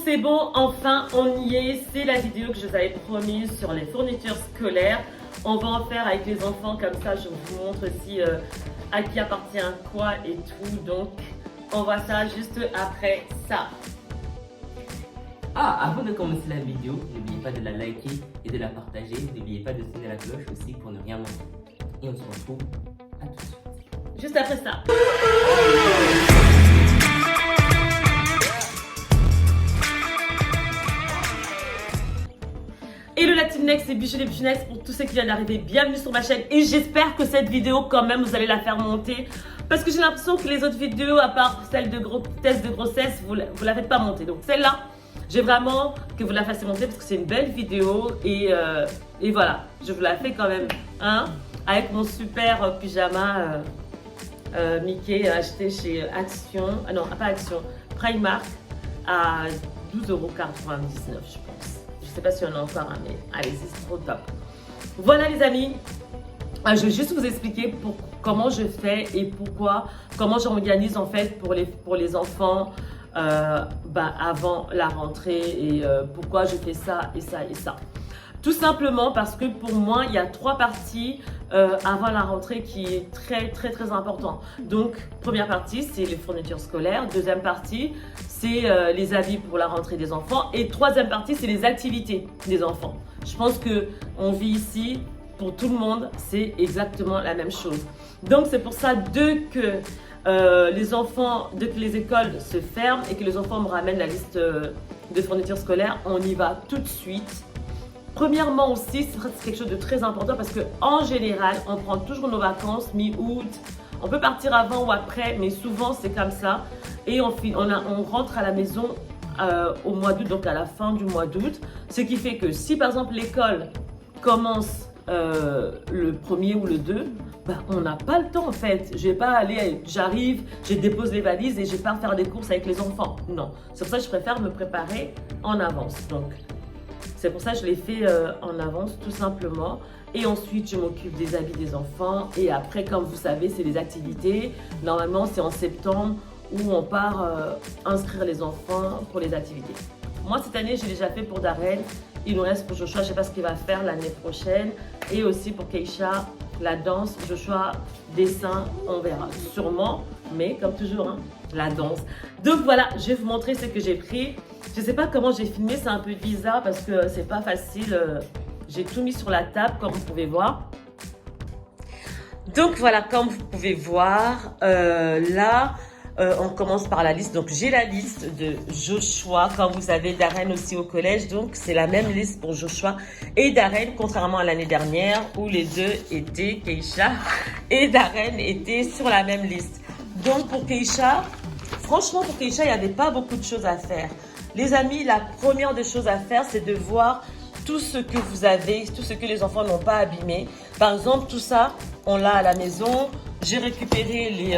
c'est bon, enfin on y est. C'est la vidéo que je vous avais promise sur les fournitures scolaires. On va en faire avec les enfants, comme ça je vous montre aussi à qui appartient quoi et tout. Donc on voit ça juste après ça. Ah, avant de commencer la vidéo, n'oubliez pas de la liker et de la partager. N'oubliez pas de sonner la cloche aussi pour ne rien manquer. Et on se retrouve à tout de suite. Juste après ça. Hello la Team Next, c'est Bijou les Bijou Next pour tous ceux qui viennent d'arriver. Bienvenue sur ma chaîne et j'espère que cette vidéo quand même vous allez la faire monter. Parce que j'ai l'impression que les autres vidéos, à part celle de test de grossesse, vous la faites pas monter. Donc celle-là, j'ai vraiment que vous la fassiez monter parce que c'est une belle vidéo et voilà, je vous la fais quand même, hein, avec mon super pyjama Mickey acheté chez Action, non pas Action, Primark à 12,99 € je pense. Je sais pas si on en a encore, mais allez-y, c'est trop top. Voilà les amis, je vais juste vous expliquer comment je fais et comment j'organise en fait pour les enfants avant la rentrée et pourquoi je fais ça et ça et ça. Tout simplement parce que pour moi, il y a 3 parties avant la rentrée qui est très important. Donc, première partie, c'est les fournitures scolaires. Deuxième partie, c'est les habits pour la rentrée des enfants. Et troisième partie, c'est les activités des enfants. Je pense qu'on vit ici, pour tout le monde, c'est exactement la même chose. Donc, c'est pour ça, dès que les écoles se ferment et que les enfants me ramènent la liste de fournitures scolaires, on y va tout de suite. Premièrement aussi, c'est quelque chose de très important parce qu'en général, on prend toujours nos vacances mi-août. On peut partir avant ou après, mais souvent c'est comme ça. Et on rentre à la maison au mois d'août, donc à la fin du mois d'août. Ce qui fait que si par exemple l'école commence le 1er ou le 2, on n'a pas le temps en fait. Je vais pas aller, j'arrive, je dépose les valises et je pars faire des courses avec les enfants. Non, c'est pour ça que je préfère me préparer en avance. Donc, c'est pour ça que je l'ai fait en avance tout simplement. Et ensuite, je m'occupe des habits des enfants. Et après, comme vous savez, c'est les activités. Normalement, c'est en septembre où on part inscrire les enfants pour les activités. Moi, cette année, j'ai déjà fait pour Darren. Il nous reste pour Joshua, je ne sais pas ce qu'il va faire l'année prochaine. Et aussi pour Keisha, la danse. Joshua, dessin, on verra sûrement. Mais comme toujours, hein, la danse. Donc voilà, je vais vous montrer ce que j'ai pris. Je ne sais pas comment j'ai filmé, c'est un peu bizarre parce que c'est pas facile. J'ai tout mis sur la table comme vous pouvez voir. Donc voilà, comme vous pouvez voir, on commence par la liste. Donc j'ai la liste de Joshua. Comme vous savez, Darren aussi au collège. Donc c'est la même liste pour Joshua et Darren, contrairement à l'année dernière où les deux étaient, Keisha et Darren étaient sur la même liste. Donc pour Keisha, franchement pour Keisha, il n'y avait pas beaucoup de choses à faire. Les amis, la première des choses à faire, c'est de voir tout ce que vous avez, tout ce que les enfants n'ont pas abîmé. Par exemple, tout ça, on l'a à la maison. J'ai récupéré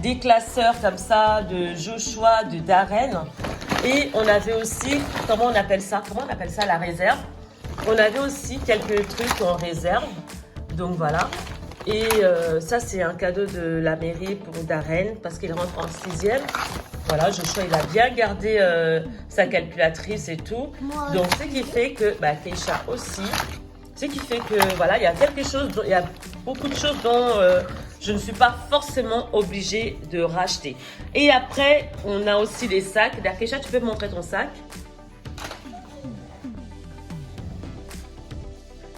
des classeurs comme ça de Joshua, de Darren. Et on avait aussi, comment on appelle ça, la réserve. On avait aussi quelques trucs en réserve. Donc voilà. Et ça, c'est un cadeau de la mairie pour Darren parce qu'il rentre en 6e. Voilà, Joshua, il a bien gardé sa calculatrice et tout. Donc, ce qui fait que, Keisha aussi, ce qui fait que, voilà, il y a beaucoup de choses dont je ne suis pas forcément obligée de racheter. Et après, on a aussi les sacs. D'ailleurs, Keisha, tu peux me montrer ton sac?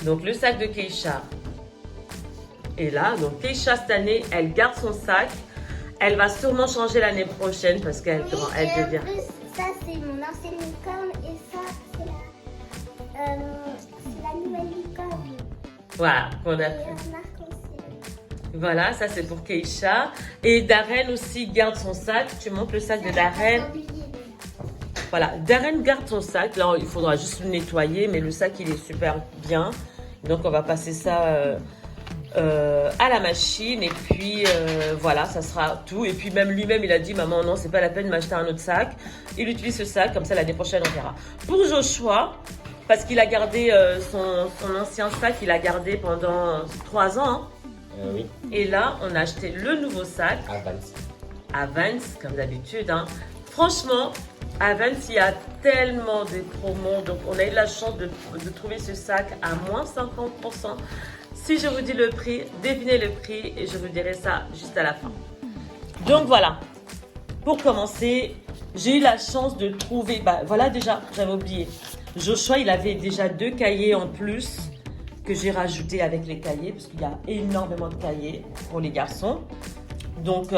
Donc, le sac de Keisha est là. Donc, Keisha, cette année, elle garde son sac. Elle va sûrement changer l'année prochaine parce qu'elle devient. En plus, ça c'est mon ancienne licorne et ça c'est la nouvelle licorne. Voilà, qu'on a fait. Voilà, ça c'est pour Keisha. Et Darren aussi garde son sac. Tu montres le sac de Darren. Voilà, Darren garde son sac. Là, il faudra juste le nettoyer, mais le sac il est super bien. Donc on va passer ça à la machine et puis voilà, ça sera tout. Et puis même lui-même il a dit maman non, c'est pas la peine de m'acheter un autre sac. Il utilise ce sac, comme ça l'année prochaine on verra. Pour Joshua, parce qu'il a gardé son ancien sac, il a gardé pendant 3 ans, hein. Oui. Et là on a acheté le nouveau sac À Vans. à Vans comme d'habitude, hein. Franchement À Vans, il y a tellement de promos. Donc, on a eu la chance de trouver ce sac à moins 50%. Si je vous dis le prix, devinez le prix et je vous dirai ça juste à la fin. Donc, voilà. Pour commencer, j'ai eu la chance de trouver... Bah, voilà déjà, j'avais oublié. Joshua, il avait déjà 2 cahiers en plus que j'ai rajouté avec les cahiers parce qu'il y a énormément de cahiers pour les garçons. Donc,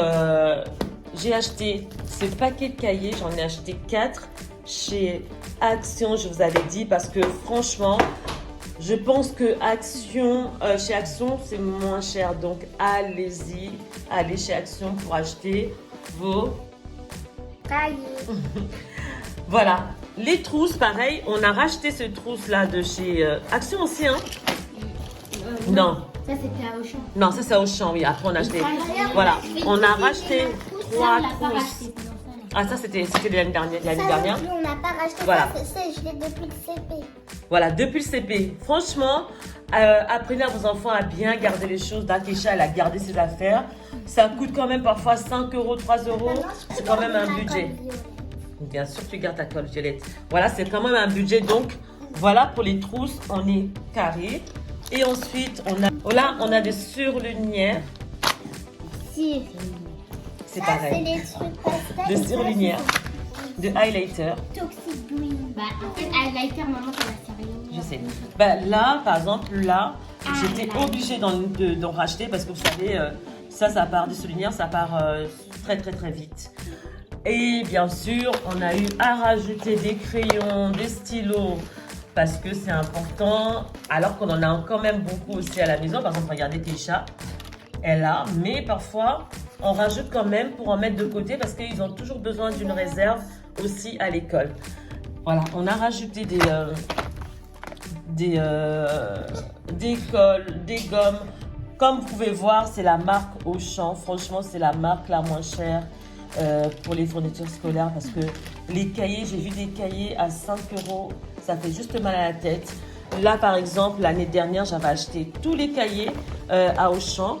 j'ai acheté ce paquet de cahiers, j'en ai acheté 4 chez Action, je vous avais dit, parce que franchement, je pense que chez Action, c'est moins cher. Donc, allez-y, allez chez Action pour acheter vos cahiers. Voilà, les trousses, pareil, on a racheté ce trousse-là de chez Action aussi, hein? Non. Ça, c'était à Auchan. Non, ça c'est au champ, oui. Après, on a acheté. Voilà, on a racheté 3 trousses. Ah, ça c'était l'année dernière. Ça, on n'a pas racheté Voilà. ça, je l'ai depuis le CP. Voilà, depuis le CP. Franchement, apprenez à vos enfants à bien garder les choses. Keisha, elle a gardé ses affaires. Ça coûte quand même parfois 5 euros, 3 euros. C'est quand même un budget. Bien sûr, tu gardes ta colle violette. Voilà, c'est quand même un budget. Donc, voilà pour les trousses, on est carré. Et ensuite, on a des surlumières. Si. C'est Ça, pareil. c'est des trucs pastels. De surlumières, de highlighter. Toxic green. Bah, en fait, highlighter, maman, ça va servir. Je sais. Bah, là, par exemple, là, j'étais obligée d'en racheter parce que vous savez, ça part des surlumières, ça part très très très vite. Et bien sûr, on a eu à rajouter des crayons, des stylos, parce que c'est important, alors qu'on en a quand même beaucoup aussi à la maison. Par exemple, regardez Keisha, elle a, mais parfois, on rajoute quand même pour en mettre de côté parce qu'ils ont toujours besoin d'une réserve aussi à l'école. Voilà, on a rajouté des cols, des gommes. Comme vous pouvez voir, c'est la marque Auchan. Franchement, c'est la marque la moins chère pour les fournitures scolaires parce que les cahiers, j'ai vu des cahiers à 5 euros. Ça fait juste mal à la tête. Là, par exemple, l'année dernière, j'avais acheté tous les cahiers à Auchan.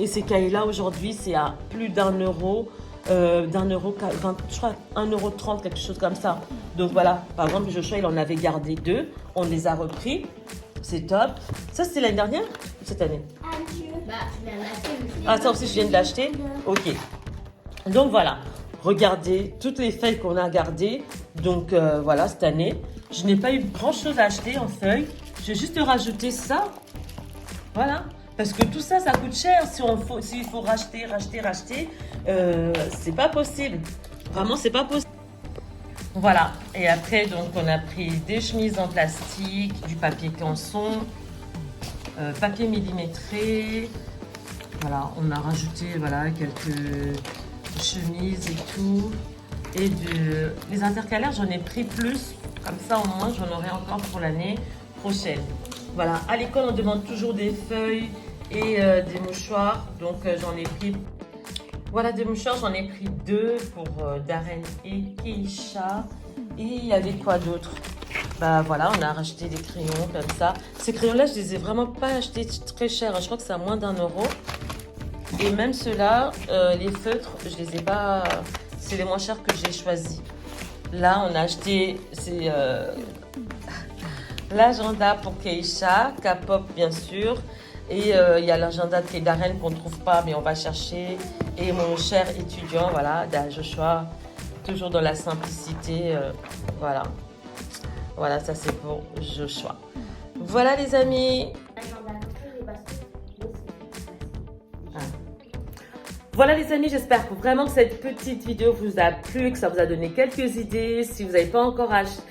Et ces cahiers-là, aujourd'hui, c'est à plus d'1 euro. Je crois 1,30 €, quelque chose comme ça. Donc voilà, par exemple, Joshua, il en avait gardé 2. On les a repris. C'est top. Ça, c'était l'année dernière ou cette année? Bah, je viens d'acheter. Ah, ça aussi, je viens de l'acheter? Ok. Donc voilà, regardez toutes les feuilles qu'on a gardées. Donc voilà, cette année, je n'ai pas eu grand-chose à acheter en feuilles. J'ai juste rajouté ça. Voilà. Parce que tout ça, ça coûte cher. S'il faut racheter, c'est pas possible. Vraiment, c'est pas possible. Voilà. Et après, donc, on a pris des chemises en plastique, du papier canson, papier millimétré. Voilà, on a rajouté voilà, quelques chemises et tout. Et les intercalaires, j'en ai pris plus. Comme ça, au moins, j'en aurai encore pour l'année prochaine. Voilà, à l'école, on demande toujours des feuilles et des mouchoirs. Donc, j'en ai pris... Voilà, des mouchoirs, j'en ai pris 2 pour Darren et Keisha. Et il y avait quoi d'autre? Bah voilà, on a racheté des crayons comme ça. Ces crayons-là, je les ai vraiment pas achetés très chers. Je crois que c'est à moins d'1 euro. Et même ceux-là, les feutres, je les ai pas... C'est les moins chers que j'ai choisis. Là, on a acheté... C'est... l'agenda pour Keisha, K-pop bien sûr, et il y a l'agenda de Darren qu'on ne trouve pas mais on va chercher, et mon cher étudiant, voilà, Joshua, toujours dans la simplicité, voilà. Voilà, ça c'est pour Joshua. Voilà les amis. Voilà les amis, j'espère vraiment que cette petite vidéo vous a plu, que ça vous a donné quelques idées. Si vous n'avez pas encore acheté,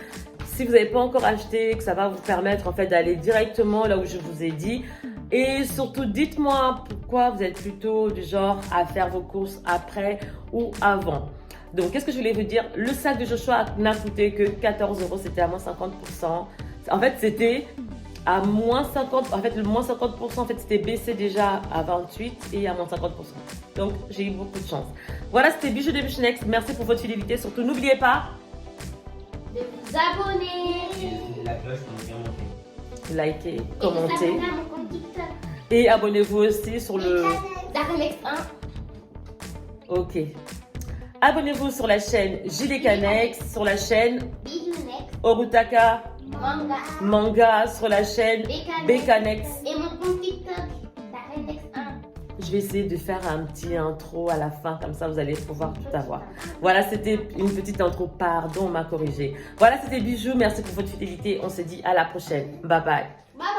que ça va vous permettre en fait d'aller directement là où je vous ai dit. Et surtout, dites-moi pourquoi vous êtes plutôt du genre à faire vos courses après ou avant. Donc, qu'est-ce que je voulais vous dire? Le sac de Joshua n'a coûté que 14 €, c'était à moins 50%. En fait, c'était à moins 50%. En fait, le moins 50%, en fait, c'était baissé déjà à 28 et à moins 50%. Donc, j'ai eu beaucoup de chance. Voilà, c'était Bijou de Bichounex. Merci pour votre fidélité. Surtout, n'oubliez pas de vous abonner. Et la cloche pour nous faire monter. Likez, commentez. Et à mon compte TikTok. Et abonnez-vous aussi sur le... Darrenex 1. Ok. Abonnez-vous sur la chaîne JDKNext, sur la chaîne Bijou Next, Orutaka Manga, Manga, sur la chaîne BKNext. et mon compte TikTok, Daredex1. Je vais essayer de faire un petit intro à la fin, comme ça vous allez pouvoir tout avoir. Voilà, c'était une petite intro, pardon, on m'a corrigé. Voilà, c'était Bijou, merci pour votre fidélité, on se dit à la prochaine. Bye bye. Bye bye.